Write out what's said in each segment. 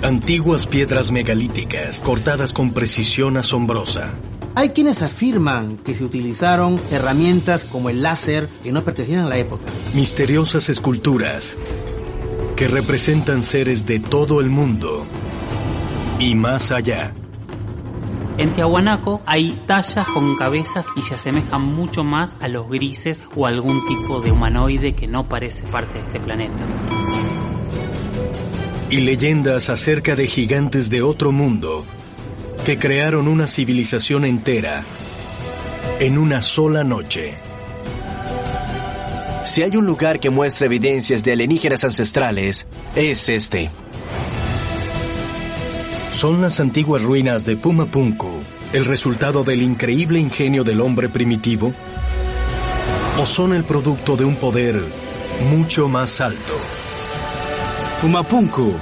Antiguas piedras megalíticas cortadas con precisión asombrosa. Hay quienes afirman que se utilizaron herramientas como el láser que no pertenecían a la época. Misteriosas esculturas que representan seres de todo el mundo y más allá. En Tiahuanaco hay tallas con cabezas y se asemejan mucho más a los grises o a algún tipo de humanoide que no parece parte de este planeta. Y leyendas acerca de gigantes de otro mundo que crearon una civilización entera en una sola noche. Si hay un lugar que muestra evidencias de alienígenas ancestrales, es este. ¿Son las antiguas ruinas de Puma Punku el resultado del increíble ingenio del hombre primitivo? ¿O son el producto de un poder mucho más alto? Puma Punku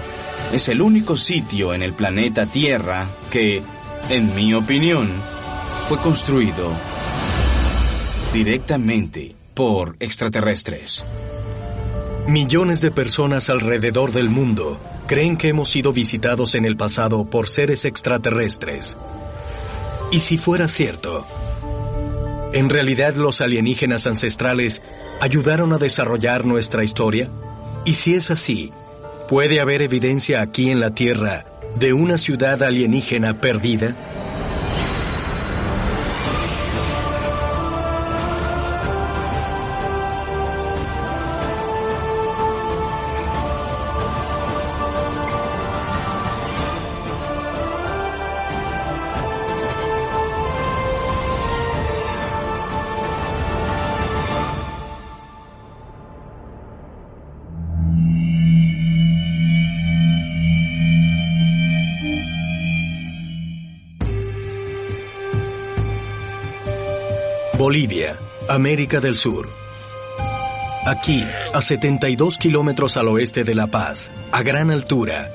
es el único sitio en el planeta Tierra que, en mi opinión, fue construido directamente por extraterrestres. Millones de personas alrededor del mundo creen que hemos sido visitados en el pasado por seres extraterrestres. Y si fuera cierto, ¿en realidad los alienígenas ancestrales ayudaron a desarrollar nuestra historia? Y si es así, ¿puede haber evidencia aquí en la Tierra de una ciudad alienígena perdida? Bolivia, América del Sur. Aquí, a 72 kilómetros al oeste de La Paz, a gran altura,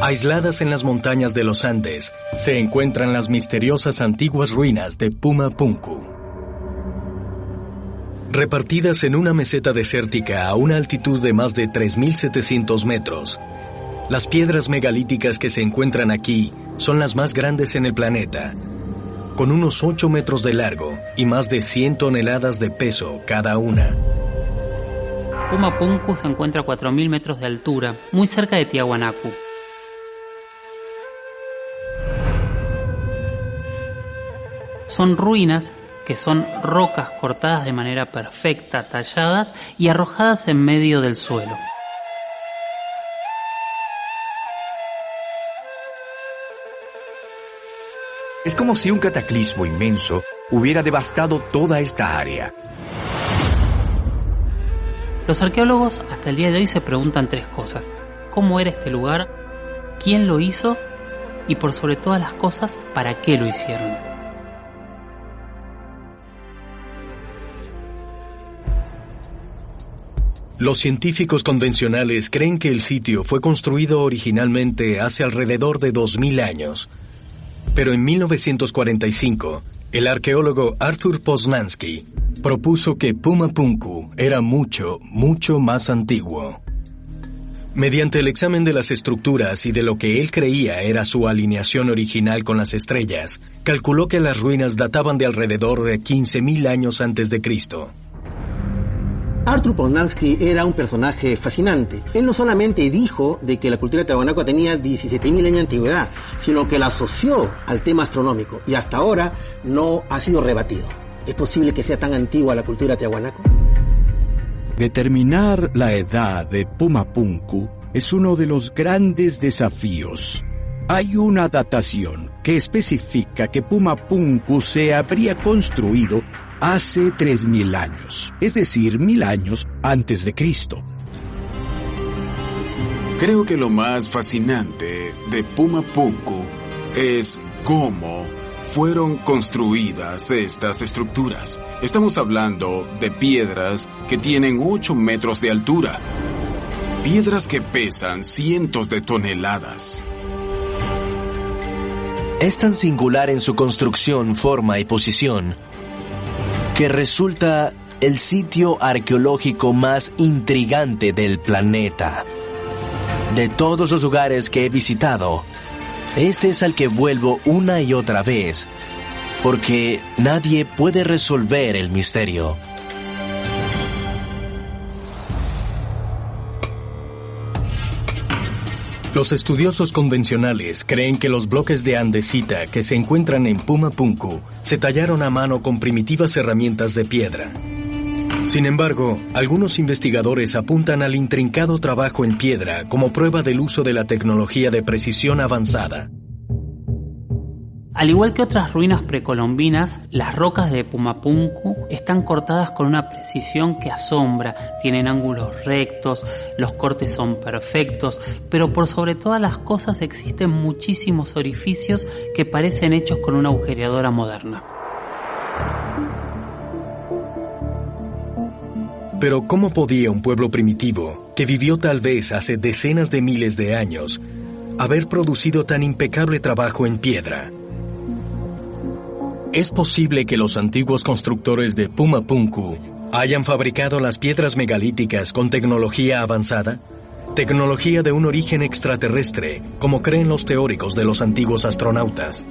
aisladas en las montañas de los Andes, se encuentran las misteriosas antiguas ruinas de Puma Punku. Repartidas en una meseta desértica a una altitud de más de 3.700 metros, las piedras megalíticas que se encuentran aquí son las más grandes en el planeta, con unos 8 metros de largo y más de 100 toneladas de peso cada una. Puma Punku se encuentra a 4.000 metros de altura, muy cerca de Tiahuanaco. Son ruinas que son rocas cortadas de manera perfecta, talladas y arrojadas en medio del suelo. Es como si un cataclismo inmenso hubiera devastado toda esta área. Los arqueólogos hasta el día de hoy se preguntan 3 cosas: ¿cómo era este lugar? ¿Quién lo hizo? Y por sobre todas las cosas, ¿para qué lo hicieron? Los científicos convencionales creen que el sitio fue construido originalmente hace alrededor de 2000 años. Pero en 1945, el arqueólogo Arthur Poznański propuso que Puma Punku era mucho, mucho más antiguo. Mediante el examen de las estructuras y de lo que él creía era su alineación original con las estrellas, calculó que las ruinas databan de alrededor de 15.000 años antes de Cristo. Arthur Poznański era un personaje fascinante. Él no solamente dijo de que la cultura de Tiahuanaco tenía 17.000 años de antigüedad, sino que la asoció al tema astronómico y hasta ahora no ha sido rebatido. ¿Es posible que sea tan antigua la cultura de Tiahuanaco? Determinar la edad de Puma Punku es uno de los grandes desafíos. Hay una datación que especifica que Puma Punku se habría construido hace 3.000 años, es decir, 1.000 años antes de Cristo. Creo que lo más fascinante de Puma Punku es cómo fueron construidas estas estructuras. Estamos hablando de piedras que tienen 8 metros de altura. Piedras que pesan cientos de toneladas. Es tan singular en su construcción, forma y posición que resulta el sitio arqueológico más intrigante del planeta. De todos los lugares que he visitado, este es al que vuelvo una y otra vez, porque nadie puede resolver el misterio. Los estudiosos convencionales creen que los bloques de andesita que se encuentran en Puma Punku se tallaron a mano con primitivas herramientas de piedra. Sin embargo, algunos investigadores apuntan al intrincado trabajo en piedra como prueba del uso de la tecnología de precisión avanzada. Al igual que otras ruinas precolombinas, las rocas de Puma Punku están cortadas con una precisión que asombra, tienen ángulos rectos, los cortes son perfectos, pero por sobre todas las cosas existen muchísimos orificios que parecen hechos con una agujereadora moderna. Pero ¿cómo podía un pueblo primitivo, que vivió tal vez hace decenas de miles de años, haber producido tan impecable trabajo en piedra? ¿Es posible que los antiguos constructores de Puma Punku hayan fabricado las piedras megalíticas con tecnología avanzada? Tecnología de un origen extraterrestre, como creen los teóricos de los antiguos astronautas.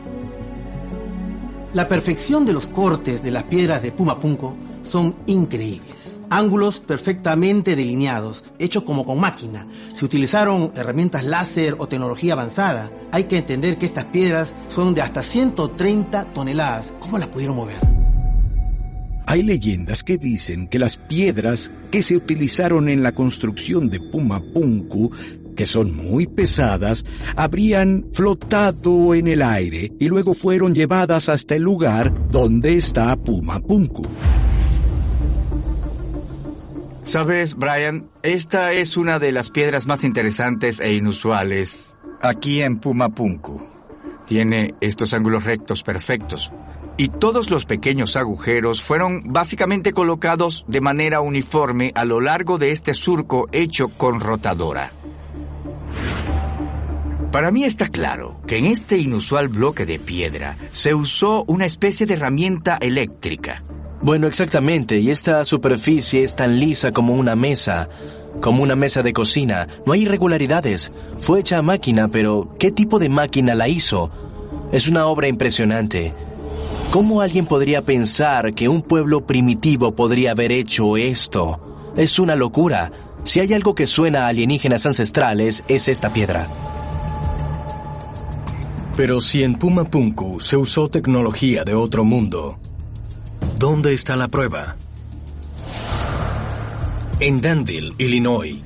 La perfección de los cortes de las piedras de Puma Punku son increíbles. Ángulos perfectamente delineados, hechos como con máquina. Se utilizaron herramientas láser o tecnología avanzada. Hay que entender que estas piedras son de hasta 130 toneladas. ¿Cómo las pudieron mover? Hay leyendas que dicen que las piedras que se utilizaron en la construcción de Puma Punku, que son muy pesadas, habrían flotado en el aire y luego fueron llevadas hasta el lugar donde está Puma Punku. ¿Sabes, Brian? Esta es una de las piedras más interesantes e inusuales aquí en Puma Punku. Tiene estos ángulos rectos perfectos. Y todos los pequeños agujeros fueron básicamente colocados de manera uniforme a lo largo de este surco hecho con rotadora. Para mí está claro que en este inusual bloque de piedra se usó una especie de herramienta eléctrica. Bueno, exactamente, y esta superficie es tan lisa como una mesa de cocina. No hay irregularidades. Fue hecha a máquina, pero ¿qué tipo de máquina la hizo? Es una obra impresionante. ¿Cómo alguien podría pensar que un pueblo primitivo podría haber hecho esto? Es una locura. Si hay algo que suena a alienígenas ancestrales, es esta piedra. Pero si en Puma Punku se usó tecnología de otro mundo, ¿dónde está la prueba? En Danville, Illinois,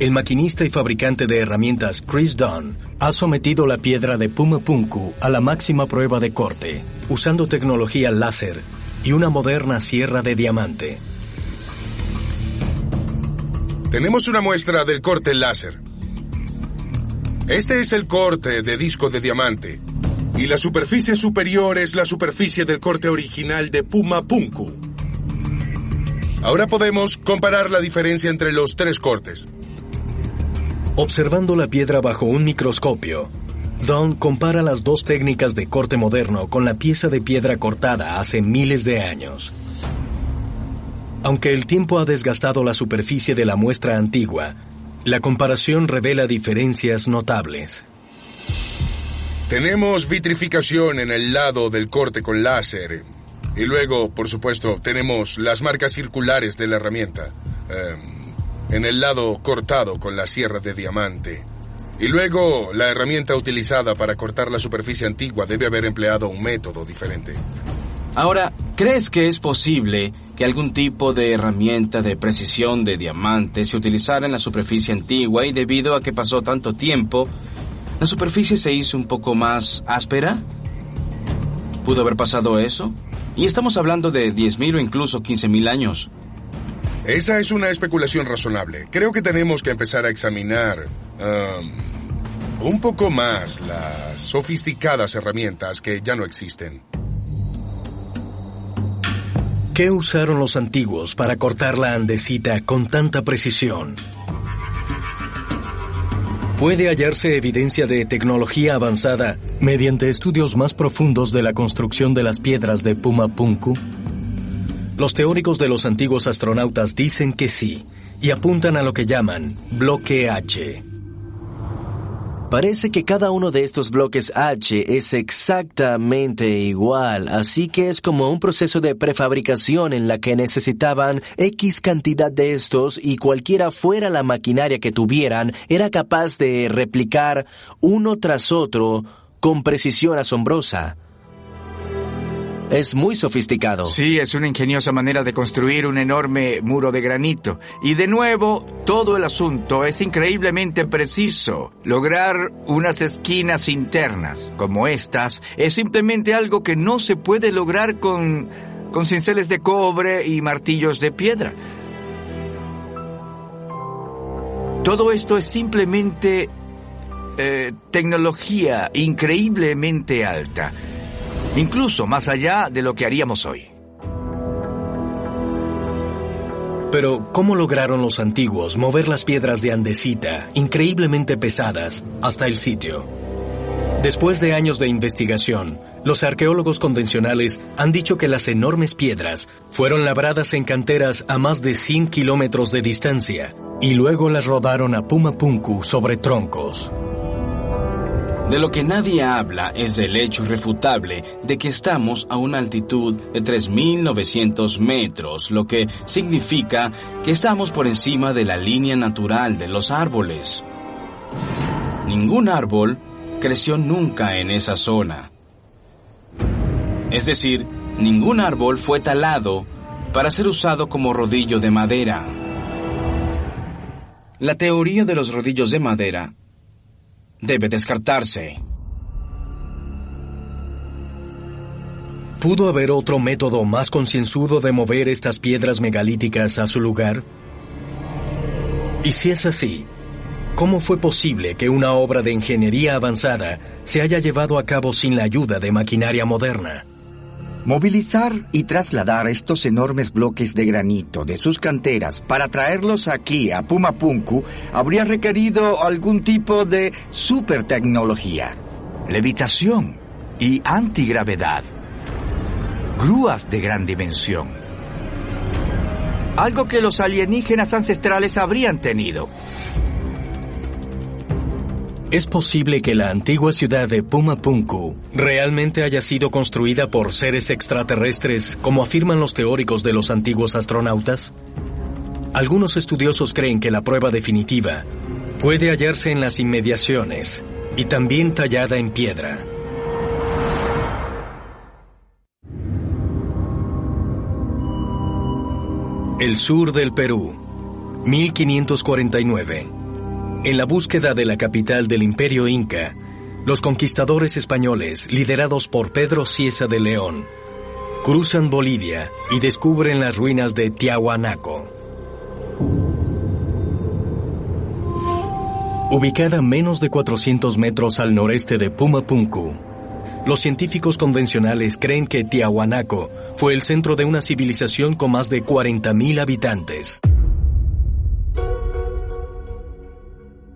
el maquinista y fabricante de herramientas Chris Dunn ha sometido la piedra de Puma Punku a la máxima prueba de corte, usando tecnología láser y una moderna sierra de diamante. Tenemos una muestra del corte láser. Este es el corte de disco de diamante. Y la superficie superior es la superficie del corte original de Puma Punku. Ahora podemos comparar la diferencia entre los tres cortes. Observando la piedra bajo un microscopio, Dunn compara las dos técnicas de corte moderno con la pieza de piedra cortada hace miles de años. Aunque el tiempo ha desgastado la superficie de la muestra antigua, la comparación revela diferencias notables. Tenemos vitrificación en el lado del corte con láser. Y luego, por supuesto, tenemos las marcas circulares de la herramienta. En el lado cortado con la sierra de diamante. Y luego, la herramienta utilizada para cortar la superficie antigua debe haber empleado un método diferente. Ahora, ¿crees que es posible que algún tipo de herramienta de precisión de diamante se utilizara en la superficie antigua y debido a que pasó tanto tiempo, la superficie se hizo un poco más áspera? ¿Pudo haber pasado eso? Y estamos hablando de 10.000 o incluso 15.000 años. Esa es una especulación razonable. Creo que tenemos que empezar a examinar un poco más las sofisticadas herramientas que ya no existen. ¿Qué usaron los antiguos para cortar la andesita con tanta precisión? ¿Puede hallarse evidencia de tecnología avanzada mediante estudios más profundos de la construcción de las piedras de Puma Punku? Los teóricos de los antiguos astronautas dicen que sí, y apuntan a lo que llaman bloque H. Parece que cada uno de estos bloques H es exactamente igual, así que es como un proceso de prefabricación en la que necesitaban X cantidad de estos y cualquiera fuera la maquinaria que tuvieran, era capaz de replicar uno tras otro con precisión asombrosa. Es muy sofisticado. Sí, es una ingeniosa manera de construir un enorme muro de granito. Y de nuevo, todo el asunto es increíblemente preciso. Lograr unas esquinas internas como estas es simplemente algo que no se puede lograr con cinceles de cobre y martillos de piedra. Todo esto es simplemente tecnología increíblemente alta. Incluso más allá de lo que haríamos hoy. Pero, ¿cómo lograron los antiguos mover las piedras de andesita, increíblemente pesadas, hasta el sitio? Después de años de investigación, los arqueólogos convencionales han dicho que las enormes piedras fueron labradas en canteras a más de 100 kilómetros de distancia y luego las rodaron a Puma Punku sobre troncos. De lo que nadie habla es del hecho irrefutable de que estamos a una altitud de 3.900 metros, lo que significa que estamos por encima de la línea natural de los árboles. Ningún árbol creció nunca en esa zona. Es decir, ningún árbol fue talado para ser usado como rodillo de madera. La teoría de los rodillos de madera debe descartarse. ¿Pudo haber otro método más concienzudo de mover estas piedras megalíticas a su lugar? Y si es así, ¿cómo fue posible que una obra de ingeniería avanzada se haya llevado a cabo sin la ayuda de maquinaria moderna? Movilizar y trasladar estos enormes bloques de granito de sus canteras para traerlos aquí a Puma Punku habría requerido algún tipo de supertecnología, levitación y antigravedad, grúas de gran dimensión, algo que los alienígenas ancestrales habrían tenido. ¿Es posible que la antigua ciudad de Puma Punku realmente haya sido construida por seres extraterrestres, como afirman los teóricos de los antiguos astronautas? Algunos estudiosos creen que la prueba definitiva puede hallarse en las inmediaciones y también tallada en piedra. El sur del Perú, 1549. En la búsqueda de la capital del Imperio Inca, los conquistadores españoles, liderados por Pedro Cieza de León, cruzan Bolivia y descubren las ruinas de Tiahuanaco. Ubicada a menos de 400 metros al noreste de Puma Punku, los científicos convencionales creen que Tiahuanaco fue el centro de una civilización con más de 40.000 habitantes.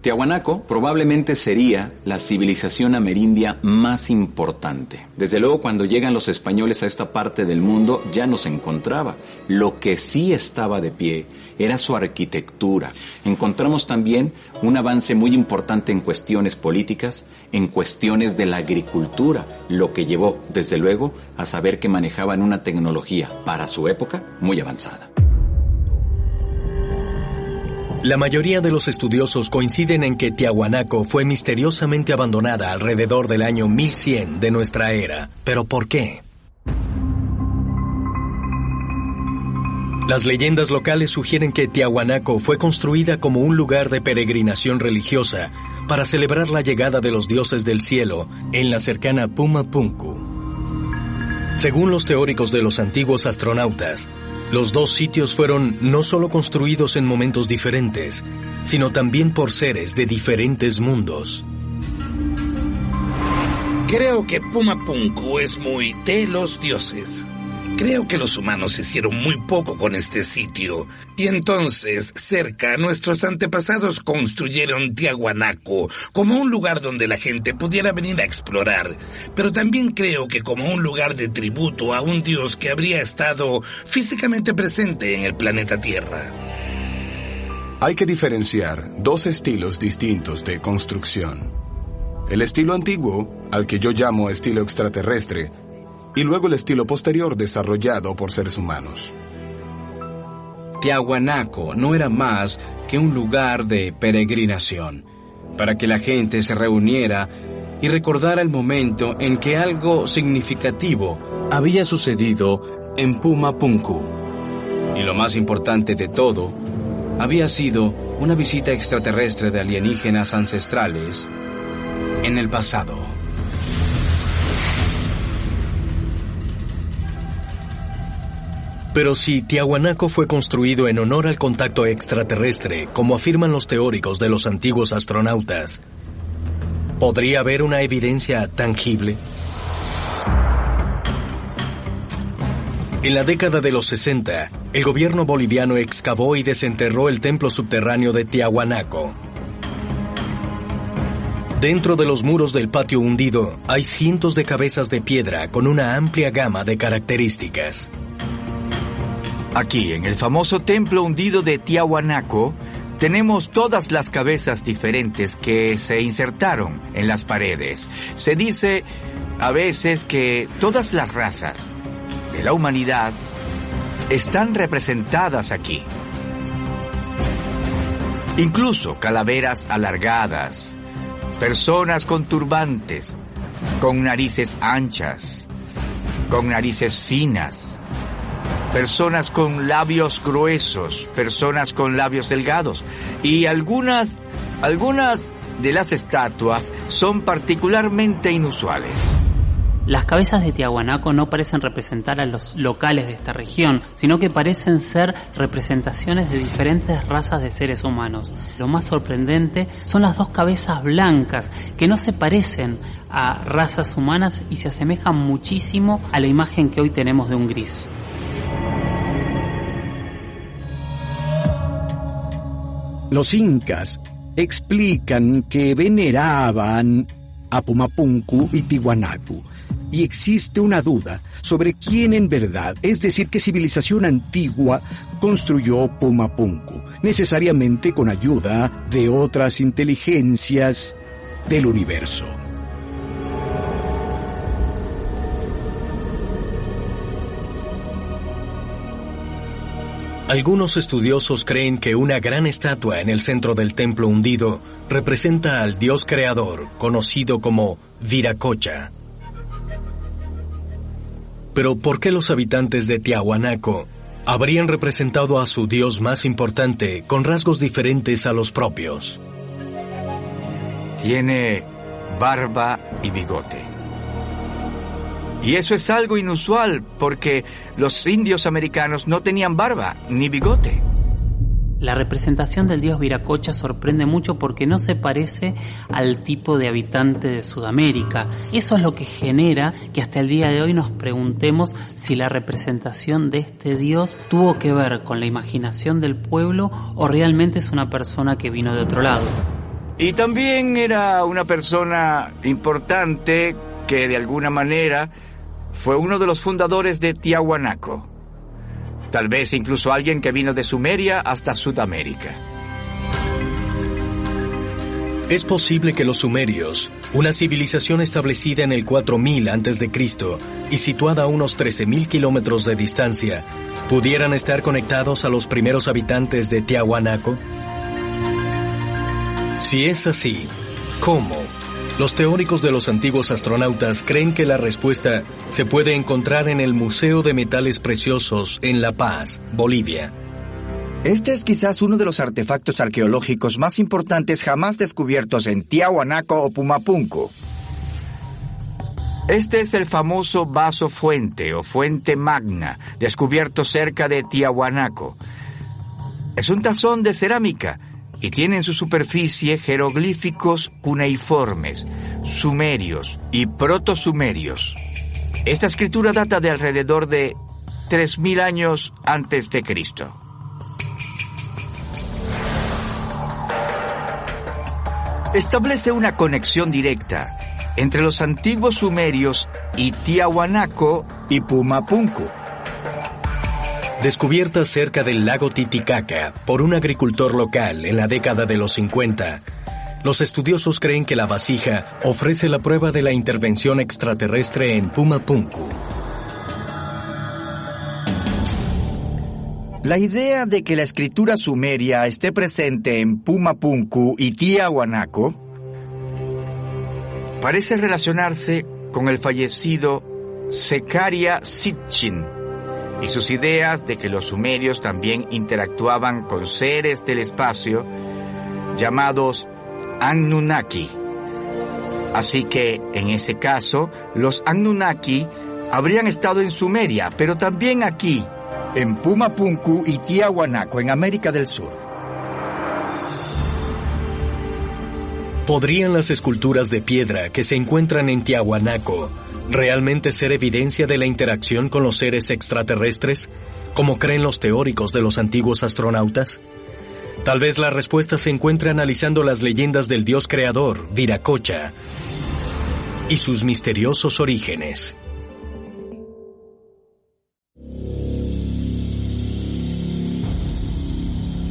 Tiahuanaco probablemente sería la civilización amerindia más importante. Desde luego, cuando llegan los españoles a esta parte del mundo, ya no se encontraba. Lo que sí estaba de pie era su arquitectura. Encontramos también un avance muy importante en cuestiones políticas, en cuestiones de la agricultura, lo que llevó, desde luego, a saber que manejaban una tecnología, para su época, muy avanzada. La mayoría de los estudiosos coinciden en que Tiahuanaco fue misteriosamente abandonada alrededor del año 1100 de nuestra era. ¿Pero por qué? Las leyendas locales sugieren que Tiahuanaco fue construida como un lugar de peregrinación religiosa para celebrar la llegada de los dioses del cielo en la cercana Puma Punku. Según los teóricos de los antiguos astronautas, los dos sitios fueron no solo construidos en momentos diferentes, sino también por seres de diferentes mundos. Creo que Puma Punku es muy de los dioses. Creo que los humanos hicieron muy poco con este sitio, y entonces, cerca, nuestros antepasados construyeron Tiahuanaco como un lugar donde la gente pudiera venir a explorar, pero también creo que como un lugar de tributo a un dios que habría estado físicamente presente en el planeta Tierra. Hay que diferenciar dos estilos distintos de construcción. el estilo antiguo, al que yo llamo estilo extraterrestre, y luego el estilo posterior desarrollado por seres humanos. Tiahuanaco no era más que un lugar de peregrinación, para que la gente se reuniera y recordara el momento en que algo significativo había sucedido en Puma Punku. Y lo más importante de todo, había sido una visita extraterrestre de alienígenas ancestrales en el pasado. Pero si Tiahuanaco fue construido en honor al contacto extraterrestre, como afirman los teóricos de los antiguos astronautas, ¿podría haber una evidencia tangible? En la década de los 60, el gobierno boliviano excavó y desenterró el templo subterráneo de Tiahuanaco. Dentro de los muros del patio hundido hay cientos de cabezas de piedra con una amplia gama de características. Aquí, en el famoso templo hundido de Tiahuanaco, tenemos todas las cabezas diferentes que se insertaron en las paredes. Se dice a veces que todas las razas de la humanidad están representadas aquí. Incluso calaveras alargadas, personas con turbantes, con narices anchas, con narices finas, personas con labios gruesos, personas con labios delgados, y algunas de las estatuas son particularmente inusuales. Las cabezas de Tiahuanaco no parecen representar a los locales de esta región, sino que parecen ser representaciones de diferentes razas de seres humanos. Lo más sorprendente son las dos cabezas blancas, que no se parecen a razas humanas y se asemejan muchísimo a la imagen que hoy tenemos de un gris. Los incas explican que veneraban a Puma Punku y Tiahuanaco, y existe una duda sobre quién en verdad, es decir, qué civilización antigua construyó Puma Punku, necesariamente con ayuda de otras inteligencias del universo. Algunos estudiosos creen que una gran estatua en el centro del templo hundido representa al dios creador, conocido como Viracocha. Pero ¿por qué los habitantes de Tiahuanaco habrían representado a su dios más importante con rasgos diferentes a los propios? Tiene barba y bigote. Y eso es algo inusual, porque los indios americanos no tenían barba ni bigote. La representación del dios Viracocha sorprende mucho porque no se parece al tipo de habitante de Sudamérica. Eso es lo que genera que hasta el día de hoy nos preguntemos si la representación de este dios tuvo que ver con la imaginación del pueblo o realmente es una persona que vino de otro lado. Y también era una persona importante que de alguna manera fue uno de los fundadores de Tiahuanaco. Tal vez incluso alguien que vino de Sumeria hasta Sudamérica. Es posible que los sumerios, una civilización establecida en el 4000 a.C. y situada a unos 13.000 kilómetros de distancia, pudieran estar conectados a los primeros habitantes de Tiahuanaco. Si es así, ¿cómo? Los teóricos de los antiguos astronautas creen que la respuesta se puede encontrar en el Museo de Metales Preciosos en La Paz, Bolivia. Este es quizás uno de los artefactos arqueológicos más importantes jamás descubiertos en Tiahuanaco o Puma Punku. Este es el famoso vaso fuente o fuente magna, descubierto cerca de Tiahuanaco. Es un tazón de cerámica y tiene en su superficie jeroglíficos cuneiformes, sumerios y protosumerios. Esta escritura data de alrededor de 3.000 años antes de Cristo. Establece una conexión directa entre los antiguos sumerios y Tiahuanaco y Puma Punku. Descubierta cerca del lago Titicaca por un agricultor local en la década de los 50, Los estudiosos creen que la vasija ofrece la prueba de la intervención extraterrestre en Puma Punku. La idea de que la escritura sumeria esté presente en Puma Punku y Tiahuanaco parece relacionarse con el fallecido Zecharia Sitchin y sus ideas de que los sumerios también interactuaban con seres del espacio llamados Anunnaki. Así que, en ese caso, los Anunnaki habrían estado en Sumeria, pero también aquí, en Puma Punku y Tiahuanaco, en América del Sur. ¿Podrían las esculturas de piedra que se encuentran en Tiahuanaco realmente ser evidencia de la interacción con los seres extraterrestres, como creen los teóricos de los antiguos astronautas? Tal vez la respuesta se encuentra analizando las leyendas del dios creador, Viracocha, y sus misteriosos orígenes.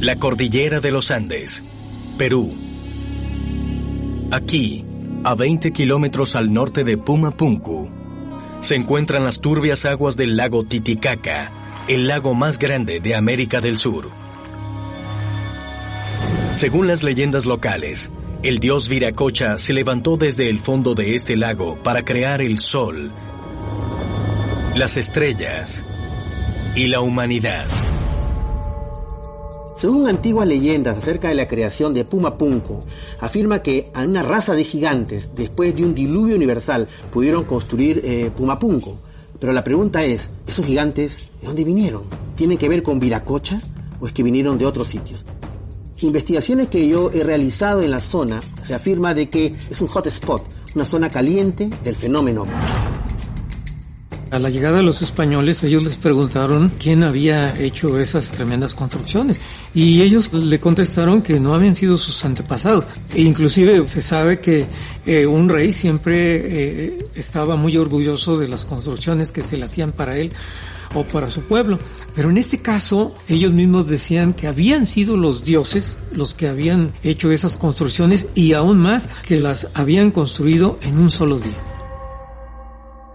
La cordillera de los Andes, Perú. Aquí, a 20 kilómetros al norte de Puma Punku, se encuentran las turbias aguas del lago Titicaca, el lago más grande de América del Sur. Según las leyendas locales, el dios Viracocha se levantó desde el fondo de este lago para crear el sol, las estrellas y la humanidad. Según antiguas leyendas acerca de la creación de Puma Punku, afirma que a una raza de gigantes, después de un diluvio universal, pudieron construir Puma Punku. Pero la pregunta es, ¿esos gigantes de dónde vinieron? ¿Tienen que ver con Viracocha o es que vinieron de otros sitios? Investigaciones que yo he realizado en la zona, se afirma de que es un hotspot, una zona caliente del fenómeno. A la llegada de los españoles, ellos les preguntaron quién había hecho esas tremendas construcciones y ellos le contestaron que no habían sido sus antepasados. E inclusive se sabe que un rey siempre estaba muy orgulloso de las construcciones que se le hacían para él o para su pueblo. Pero en este caso, ellos mismos decían que habían sido los dioses los que habían hecho esas construcciones y aún más que las habían construido en un solo día.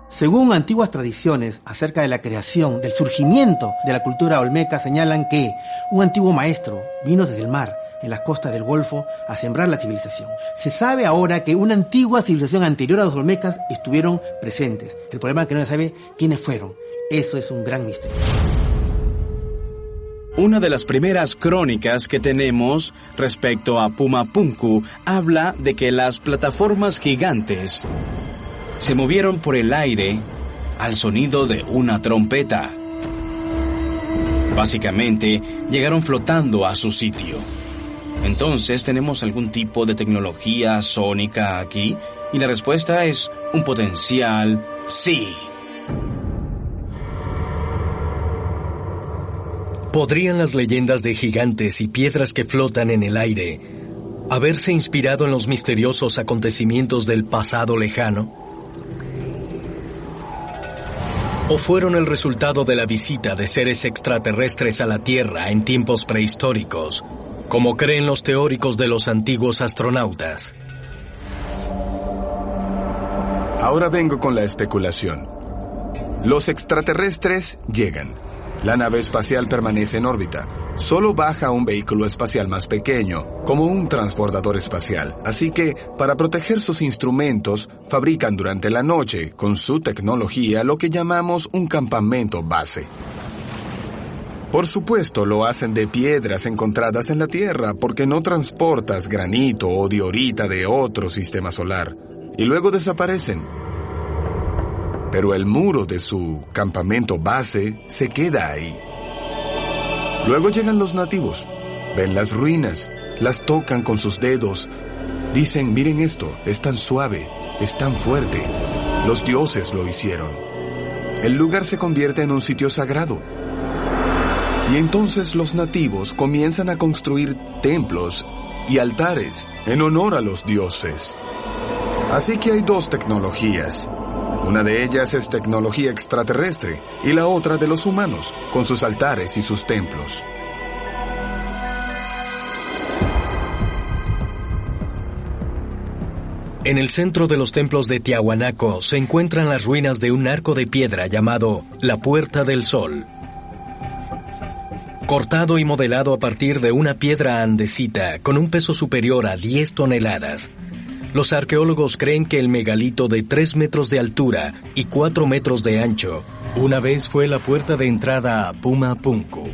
Según antiguas tradiciones acerca de la creación, del surgimiento de la cultura olmeca, señalan que un antiguo maestro vino desde el mar, en las costas del Golfo, a sembrar la civilización. Se sabe ahora que una antigua civilización anterior a los olmecas estuvieron presentes. El problema es que no se sabe quiénes fueron. Eso es un gran misterio. Una de las primeras crónicas que tenemos respecto a Puma Punku habla de que las plataformas gigantes se movieron por el aire al sonido de una trompeta. Básicamente, llegaron flotando a su sitio. Entonces, ¿tenemos algún tipo de tecnología sónica aquí? Y la respuesta es un potencial sí. ¿Podrían las leyendas de gigantes y piedras que flotan en el aire haberse inspirado en los misteriosos acontecimientos del pasado lejano? ¿O fueron el resultado de la visita de seres extraterrestres a la Tierra en tiempos prehistóricos, como creen los teóricos de los antiguos astronautas? Ahora vengo con la especulación. Los extraterrestres llegan. La nave espacial permanece en órbita. Solo baja un vehículo espacial más pequeño, como un transbordador espacial. Así que, para proteger sus instrumentos, fabrican durante la noche, con su tecnología, lo que llamamos un campamento base. Por supuesto, lo hacen de piedras encontradas en la Tierra, porque no transportas granito o diorita de otro sistema solar. Y luego desaparecen. Pero el muro de su campamento base se queda ahí. Luego llegan los nativos, ven las ruinas, las tocan con sus dedos. Dicen, miren esto, es tan suave, es tan fuerte. Los dioses lo hicieron. El lugar se convierte en un sitio sagrado. Y entonces los nativos comienzan a construir templos y altares en honor a los dioses. Así que hay dos tecnologías. Una de ellas es tecnología extraterrestre y la otra de los humanos, con sus altares y sus templos. En el centro de los templos de Tiahuanaco se encuentran las ruinas de un arco de piedra llamado la Puerta del Sol. Cortado y modelado a partir de una piedra andesita con un peso superior a 10 toneladas. Los arqueólogos creen que el megalito de 3 metros de altura y 4 metros de ancho una vez fue la puerta de entrada a Puma Punku.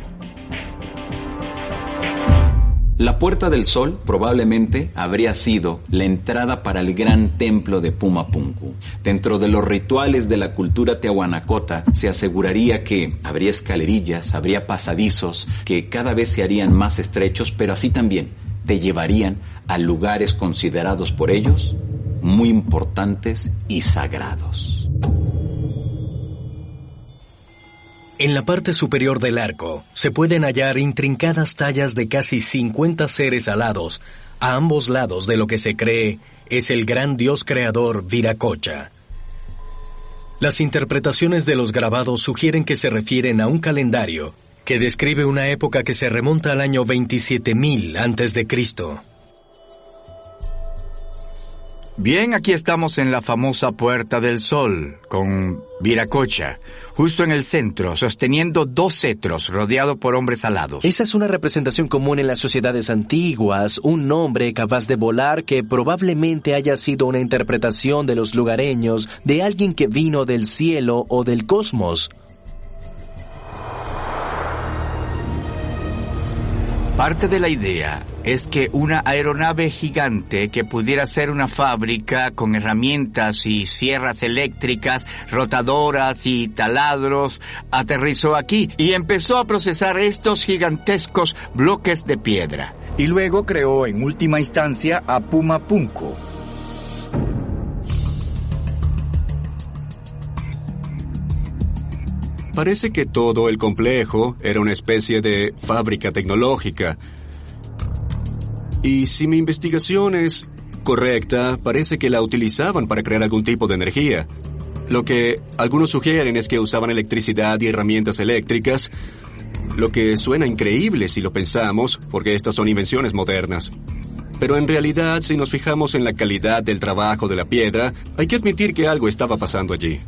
La Puerta del Sol probablemente habría sido la entrada para el gran templo de Puma Punku. Dentro de los rituales de la cultura tiahuanacota se aseguraría que habría escalerillas, habría pasadizos que cada vez se harían más estrechos, pero así también te llevarían a lugares considerados por ellos muy importantes y sagrados. En la parte superior del arco se pueden hallar intrincadas tallas de casi 50 seres alados a ambos lados de lo que se cree es el gran dios creador Viracocha. Las interpretaciones de los grabados sugieren que se refieren a un calendario que describe una época que se remonta al año 27.000 a.C. Bien, aquí estamos en la famosa Puerta del Sol, con Viracocha, justo en el centro, sosteniendo 2 cetros, rodeado por hombres alados. Esa es una representación común en las sociedades antiguas, un hombre capaz de volar que probablemente haya sido una interpretación de los lugareños de alguien que vino del cielo o del cosmos. Parte de la idea es que una aeronave gigante que pudiera ser una fábrica con herramientas y sierras eléctricas, rotadoras y taladros, aterrizó aquí y empezó a procesar estos gigantescos bloques de piedra. Y luego creó en última instancia a Puma Punku. Parece que todo el complejo era una especie de fábrica tecnológica. Y si mi investigación es correcta, parece que la utilizaban para crear algún tipo de energía. Lo que algunos sugieren es que usaban electricidad y herramientas eléctricas, lo que suena increíble si lo pensamos, porque estas son invenciones modernas. Pero en realidad, si nos fijamos en la calidad del trabajo de la piedra, hay que admitir que algo estaba pasando allí.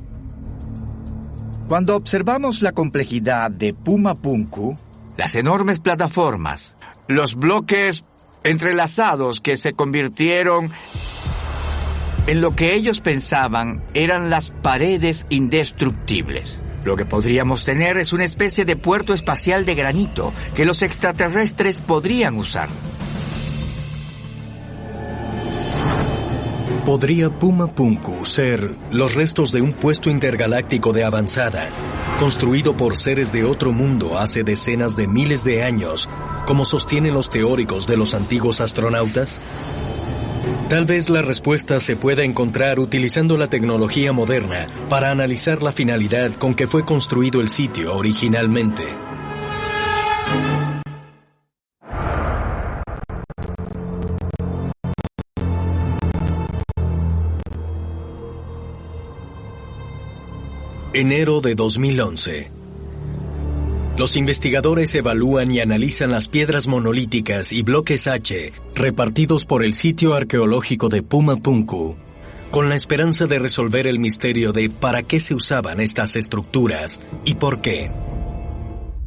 Cuando observamos la complejidad de Puma Punku, las enormes plataformas, los bloques entrelazados que se convirtieron en lo que ellos pensaban eran las paredes indestructibles. Lo que podríamos tener es una especie de puerto espacial de granito que los extraterrestres podrían usar. ¿Podría Puma Punku ser los restos de un puesto intergaláctico de avanzada, construido por seres de otro mundo hace decenas de miles de años, como sostienen los teóricos de los antiguos astronautas? Tal vez la respuesta se pueda encontrar utilizando la tecnología moderna para analizar la finalidad con que fue construido el sitio originalmente. Enero de 2011. Los investigadores evalúan y analizan las piedras monolíticas y bloques H repartidos por el sitio arqueológico de Puma Punku, con la esperanza de resolver el misterio de para qué se usaban estas estructuras y por qué.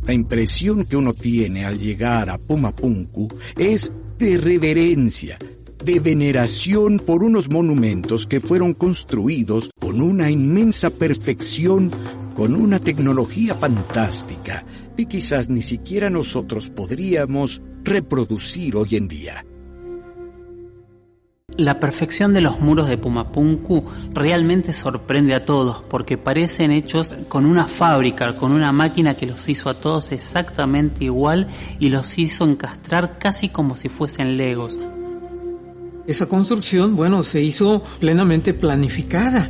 La impresión que uno tiene al llegar a Puma Punku es de reverencia, de veneración por unos monumentos que fueron construidos con una inmensa perfección, con una tecnología fantástica que quizás ni siquiera nosotros podríamos reproducir hoy en día. La perfección de los muros de Puma Punku realmente sorprende a todos porque parecen hechos con una fábrica, con una máquina que los hizo a todos exactamente igual y los hizo encastrar casi como si fuesen legos. Esa construcción, se hizo plenamente planificada.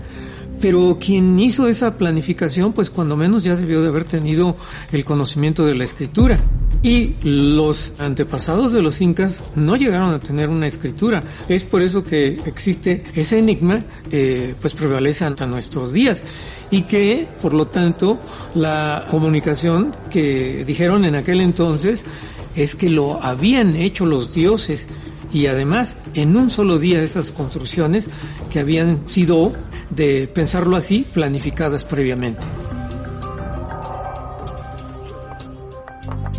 Pero quien hizo esa planificación, pues cuando menos ya debió de haber tenido el conocimiento de la escritura. Y los antepasados de los incas no llegaron a tener una escritura. Es por eso que existe ese enigma, pues prevalece hasta nuestros días. Y que, por lo tanto, la comunicación que dijeron en aquel entonces es que lo habían hecho los dioses. y además en un solo día esas construcciones que habían sido, de pensarlo así, planificadas previamente.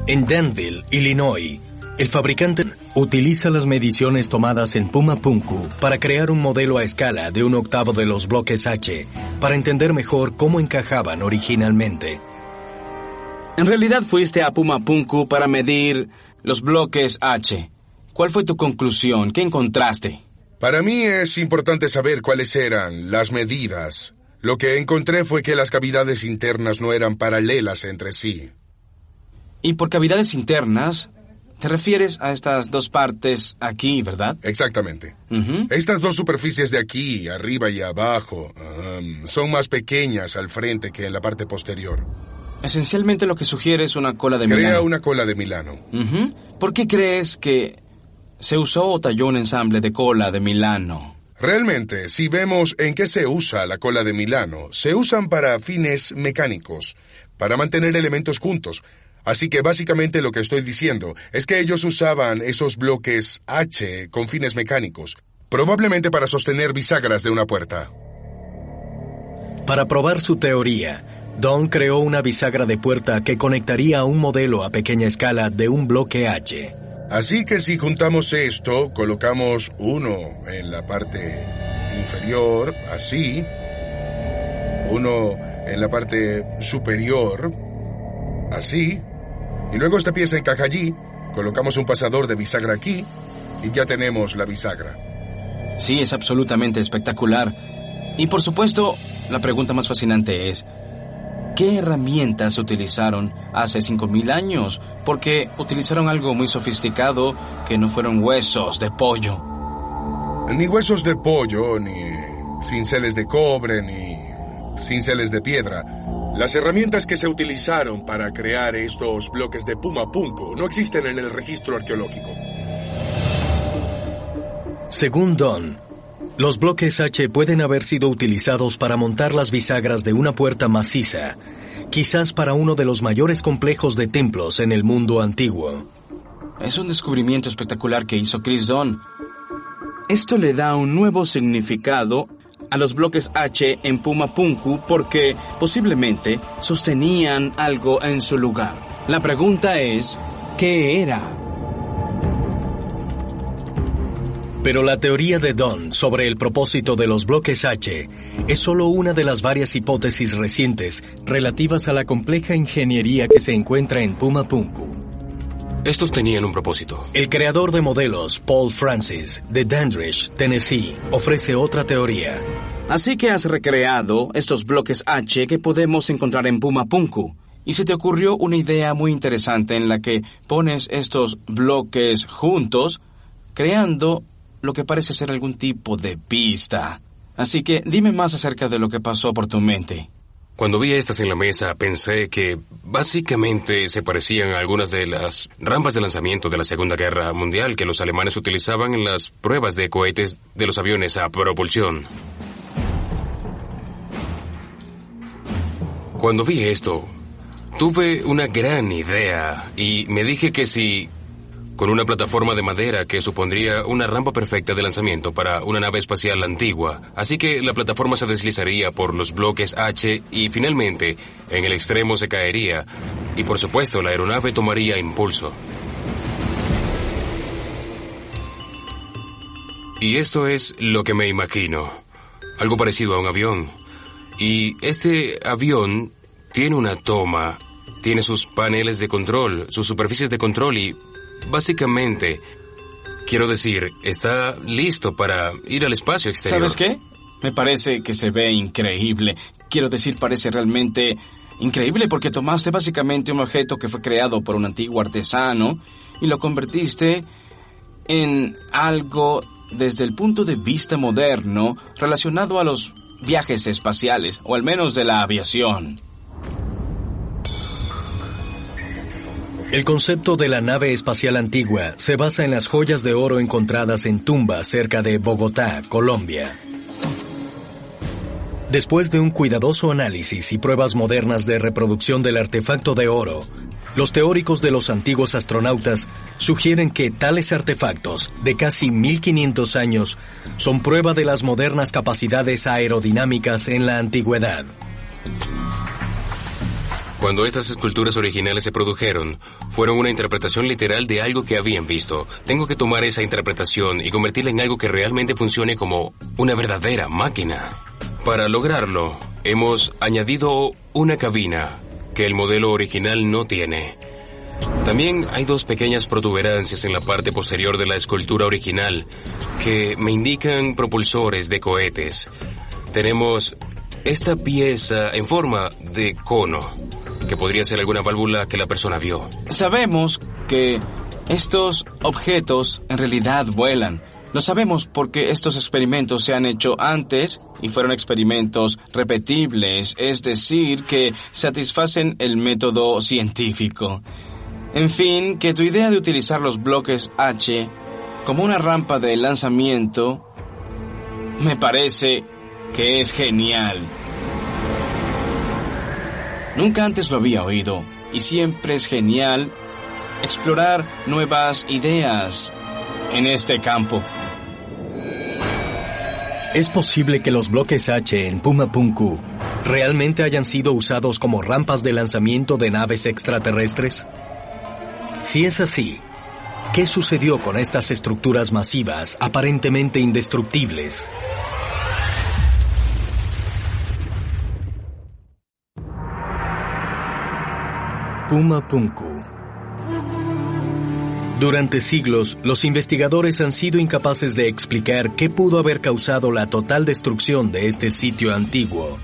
En Danville, Illinois, el fabricante utiliza las mediciones tomadas en Puma Punku para crear un modelo a escala de 1/8 de los bloques H, para entender mejor cómo encajaban originalmente. En realidad fuiste a Puma Punku para medir los bloques H. ¿Cuál fue tu conclusión? ¿Qué encontraste? Para mí es importante saber cuáles eran las medidas. Lo que encontré fue que las cavidades internas no eran paralelas entre sí. Y por cavidades internas, te refieres a estas dos partes aquí, ¿verdad? Exactamente. Estas dos superficies de aquí, arriba y abajo, son más pequeñas al frente que en la parte posterior. Esencialmente lo que sugiere es una cola de Milano. Crea una cola de Milano. ¿Por qué crees que se usó o talló un ensamble de cola de Milano? Realmente, si vemos en qué se usa la cola de Milano, se usan para fines mecánicos, para mantener elementos juntos. Así que básicamente lo que estoy diciendo es que ellos usaban esos bloques H con fines mecánicos, probablemente para sostener bisagras de una puerta. Para probar su teoría, Don creó una bisagra de puerta que conectaría a un modelo a pequeña escala de un bloque H. Así que si juntamos esto, colocamos uno en la parte inferior, así, uno en la parte superior, así, y luego esta pieza encaja allí, colocamos un pasador de bisagra aquí, y ya tenemos la bisagra. Sí, es absolutamente espectacular. Y por supuesto, la pregunta más fascinante es, ¿qué herramientas utilizaron hace 5,000 años? Porque utilizaron algo muy sofisticado que no fueron huesos de pollo. Ni huesos de pollo, ni cinceles de cobre, ni cinceles de piedra. Las herramientas que se utilizaron para crear estos bloques de Puma Punku no existen en el registro arqueológico. Según Don, los bloques H pueden haber sido utilizados para montar las bisagras de una puerta maciza, quizás para uno de los mayores complejos de templos en el mundo antiguo. Es un descubrimiento espectacular que hizo Chris Don. Esto le da un nuevo significado a los bloques H en Puma Punku porque posiblemente sostenían algo en su lugar. La pregunta es, ¿qué era? Pero la teoría de Don sobre el propósito de los bloques H es solo una de las varias hipótesis recientes relativas a la compleja ingeniería que se encuentra en Puma Punku. Estos tenían un propósito. El creador de modelos, Paul Francis, de Dandridge, Tennessee, ofrece otra teoría. Así que has recreado estos bloques H que podemos encontrar en Puma Punku. Y se te ocurrió una idea muy interesante en la que pones estos bloques juntos, creando lo que parece ser algún tipo de pista. Así que dime más acerca de lo que pasó por tu mente. Cuando vi estas en la mesa, pensé que básicamente se parecían a algunas de las rampas de lanzamiento de la Segunda Guerra Mundial que los alemanes utilizaban en las pruebas de cohetes de los aviones a propulsión. Cuando vi esto, tuve una gran idea y me dije que si con una plataforma de madera que supondría una rampa perfecta de lanzamiento para una nave espacial antigua. Así que la plataforma se deslizaría por los bloques H y finalmente en el extremo se caería y por supuesto la aeronave tomaría impulso. Y esto es lo que me imagino. Algo parecido a un avión. Y este avión tiene una toma, tiene sus paneles de control, sus superficies de control y básicamente, quiero decir, está listo para ir al espacio exterior. ¿Sabes qué? Me parece que se ve increíble. Quiero decir, parece realmente increíble porque tomaste básicamente un objeto que fue creado por un antiguo artesano y lo convertiste en algo desde el punto de vista moderno relacionado a los viajes espaciales, o al menos de la aviación. El concepto de la nave espacial antigua se basa en las joyas de oro encontradas en tumbas cerca de Bogotá, Colombia. Después de un cuidadoso análisis y pruebas modernas de reproducción del artefacto de oro, los teóricos de los antiguos astronautas sugieren que tales artefactos de casi 1500 años son prueba de las modernas capacidades aerodinámicas en la antigüedad. Cuando estas esculturas originales se produjeron, fueron una interpretación literal de algo que habían visto. Tengo que tomar esa interpretación y convertirla en algo que realmente funcione como una verdadera máquina. Para lograrlo, hemos añadido una cabina que el modelo original no tiene. También hay dos pequeñas protuberancias en la parte posterior de la escultura original que me indican propulsores de cohetes. Tenemos esta pieza en forma de cono, que podría ser alguna válvula que la persona vio. Sabemos que estos objetos en realidad vuelan. Lo sabemos porque estos experimentos se han hecho antes y fueron experimentos repetibles, es decir, que satisfacen el método científico. En fin, que tu idea de utilizar los bloques H como una rampa de lanzamiento me parece que es genial. Nunca antes lo había oído, y siempre es genial explorar nuevas ideas en este campo. ¿Es posible que los bloques H en Puma Punku realmente hayan sido usados como rampas de lanzamiento de naves extraterrestres? Si es así, ¿qué sucedió con estas estructuras masivas aparentemente indestructibles? Puma Punku. Durante siglos, los investigadores han sido incapaces de explicar qué pudo haber causado la total destrucción de este sitio antiguo.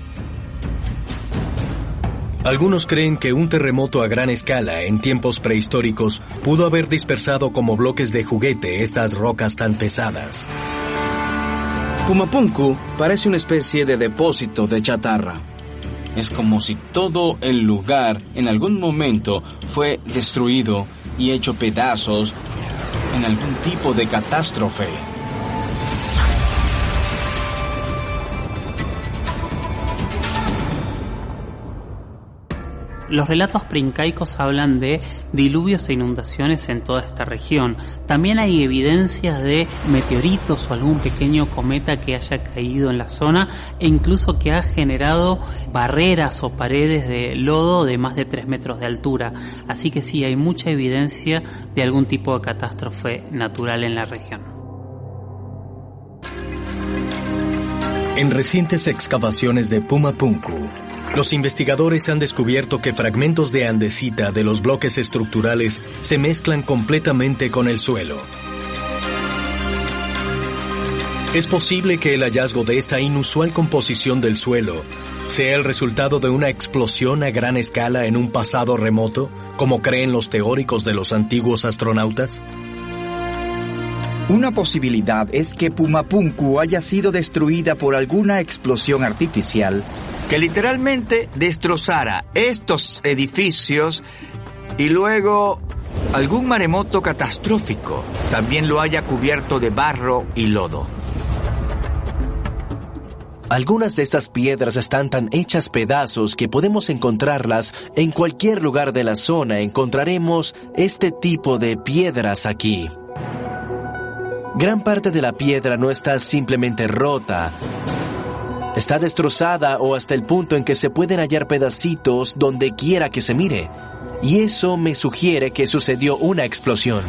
Algunos creen que un terremoto a gran escala en tiempos prehistóricos pudo haber dispersado como bloques de juguete estas rocas tan pesadas. Puma Punku parece una especie de depósito de chatarra. Es como si todo el lugar en algún momento fue destruido y hecho pedazos en algún tipo de catástrofe. Los relatos preincaicos hablan de diluvios e inundaciones en toda esta región. También hay evidencias de meteoritos o algún pequeño cometa que haya caído en la zona e incluso que ha generado barreras o paredes de lodo de más de 3 metros de altura. Así que sí, hay mucha evidencia de algún tipo de catástrofe natural en la región. En recientes excavaciones de Puma Punku, los investigadores han descubierto que fragmentos de andesita de los bloques estructurales se mezclan completamente con el suelo. Es posible que el hallazgo de esta inusual composición del suelo sea el resultado de una explosión a gran escala en un pasado remoto, como creen los teóricos de los antiguos astronautas. Una posibilidad es que Puma Punku haya sido destruida por alguna explosión artificial que literalmente destrozara estos edificios y luego algún maremoto catastrófico también lo haya cubierto de barro y lodo. Algunas de estas piedras están tan hechas pedazos que podemos encontrarlas en cualquier lugar de la zona. Encontraremos este tipo de piedras aquí. Gran parte de la piedra no está simplemente rota. Está destrozada o hasta el punto en que se pueden hallar pedacitos donde quiera que se mire. Y eso me sugiere que sucedió una explosión.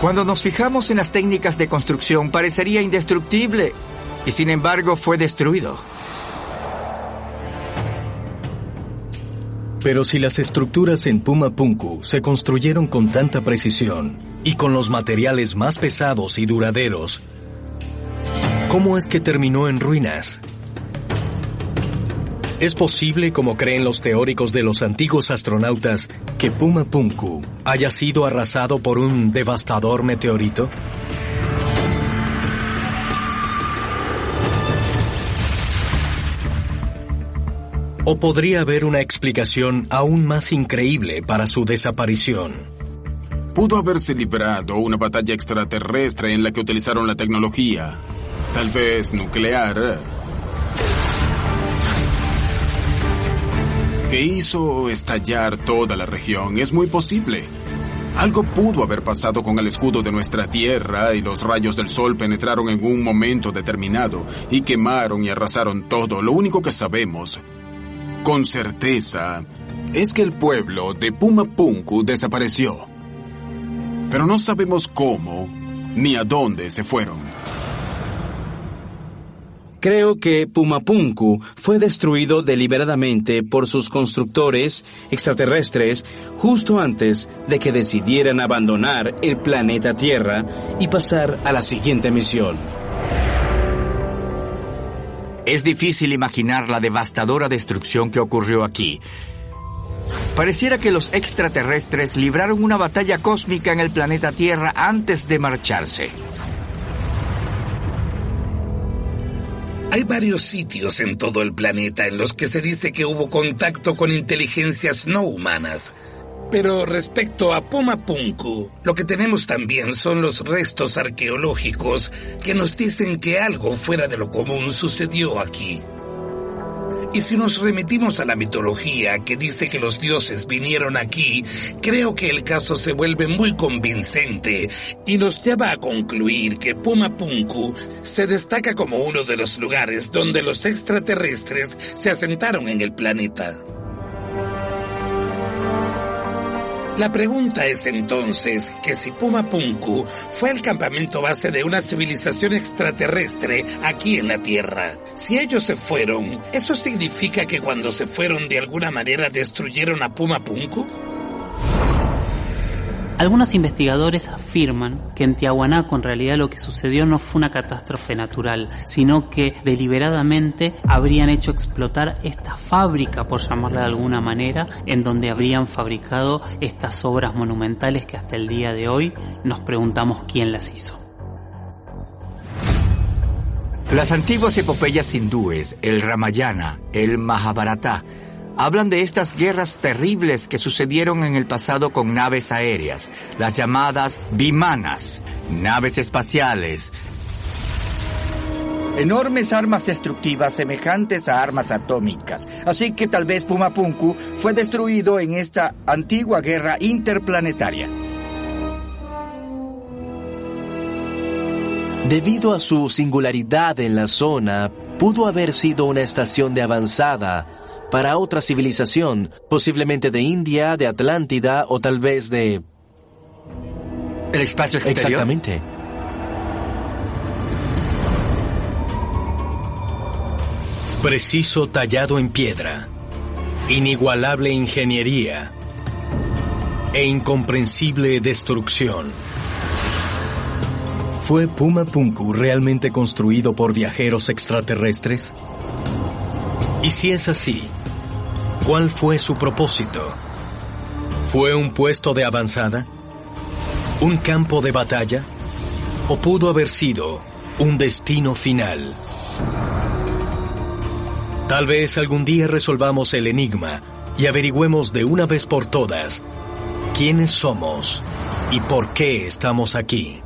Cuando nos fijamos en las técnicas de construcción, parecería indestructible. Y sin embargo fue destruido. Pero si las estructuras en Puma Punku se construyeron con tanta precisión y con los materiales más pesados y duraderos, ¿cómo es que terminó en ruinas? ¿Es posible, como creen los teóricos de los antiguos astronautas, que Puma Punku haya sido arrasado por un devastador meteorito? ¿O podría haber una explicación aún más increíble para su desaparición? Pudo haberse librado una batalla extraterrestre en la que utilizaron la tecnología, tal vez nuclear. que hizo estallar toda la región. Es muy posible. Algo pudo haber pasado con el escudo de nuestra tierra y los rayos del sol penetraron en un momento determinado y quemaron y arrasaron todo. Lo único que sabemos, con certeza, es que el pueblo de Puma Punku desapareció. Pero no sabemos cómo ni a dónde se fueron. Creo que Puma Punku fue destruido deliberadamente por sus constructores extraterrestres justo antes de que decidieran abandonar el planeta Tierra y pasar a la siguiente misión. Es difícil imaginar la devastadora destrucción que ocurrió aquí. Pareciera que los extraterrestres libraron una batalla cósmica en el planeta Tierra antes de marcharse. Hay varios sitios en todo el planeta en los que se dice que hubo contacto con inteligencias no humanas. Pero respecto a Puma Punku, lo que tenemos también son los restos arqueológicos que nos dicen que algo fuera de lo común sucedió aquí. Y si nos remitimos a la mitología que dice que los dioses vinieron aquí, creo que el caso se vuelve muy convincente y nos lleva a concluir que Puma Punku se destaca como uno de los lugares donde los extraterrestres se asentaron en el planeta. La pregunta es entonces que si Puma Punku fue el campamento base de una civilización extraterrestre aquí en la Tierra. Si ellos se fueron, ¿eso significa que cuando se fueron de alguna manera destruyeron a Puma Punku? Algunos investigadores afirman que en Tiahuanaco en realidad lo que sucedió no fue una catástrofe natural, sino que deliberadamente habrían hecho explotar esta fábrica, por llamarla de alguna manera, en donde habrían fabricado estas obras monumentales que hasta el día de hoy nos preguntamos quién las hizo. Las antiguas epopeyas hindúes, el Ramayana, el Mahabharata, hablan de estas guerras terribles que sucedieron en el pasado con naves aéreas, las llamadas vimanas, naves espaciales. Enormes armas destructivas semejantes a armas atómicas. Así que tal vez Puma Punku fue destruido en esta antigua guerra interplanetaria. Debido a su singularidad en la zona, pudo haber sido una estación de avanzada para otra civilización, posiblemente de India, de Atlántida o tal vez de... ¿El espacio exterior? Exactamente. Preciso tallado en piedra, inigualable ingeniería e incomprensible destrucción. ¿Fue Puma Punku realmente construido por viajeros extraterrestres? Y si es así, ¿cuál fue su propósito? ¿Fue un puesto de avanzada? ¿Un campo de batalla? ¿O pudo haber sido un destino final? Tal vez algún día resolvamos el enigma y averigüemos de una vez por todas quiénes somos y por qué estamos aquí.